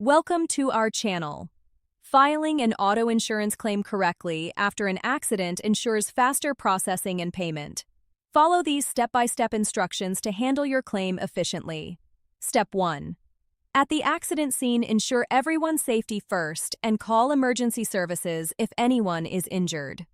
Welcome to our channel. Filing an auto insurance claim correctly after an accident ensures faster processing and payment. Follow these step-by-step instructions to handle your claim efficiently. Step 1. At the accident scene, ensure everyone's safety first and call emergency services if anyone is injured.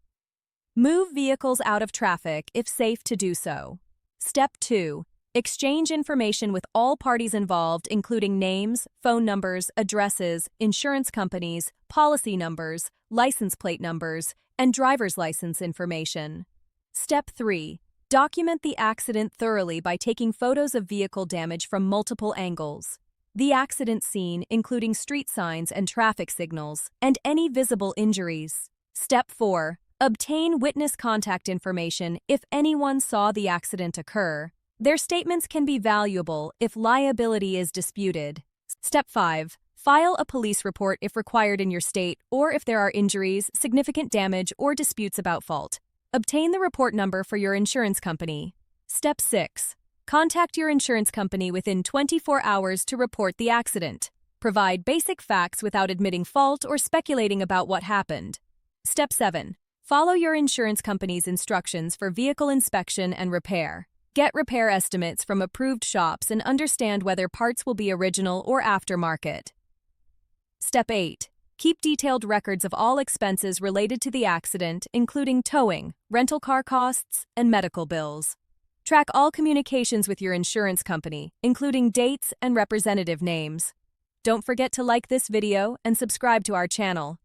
Move vehicles out of traffic if safe to do so. Step 2. Exchange information with all parties involved, including names, phone numbers, addresses, insurance companies, policy numbers, license plate numbers, and driver's license information. Step 3. Document the accident thoroughly by taking photos of vehicle damage from multiple angles. The accident scene, including street signs and traffic signals, and any visible injuries. Step 4. Obtain witness contact information if anyone saw the accident occur. Their statements can be valuable if liability is disputed. Step 5. File a police report if required in your state or if there are injuries, significant damage, or disputes about fault. Obtain the report number for your insurance company. Step 6. Contact your insurance company within 24 hours to report the accident. Provide basic facts without admitting fault or speculating about what happened. Step 7. Follow your insurance company's instructions for vehicle inspection and repair. Get repair estimates from approved shops and understand whether parts will be original or aftermarket. Step 8. Keep detailed records of all expenses related to the accident, including towing, rental car costs, and medical bills. Track all communications with your insurance company, including dates and representative names. Don't forget to like this video and subscribe to our channel.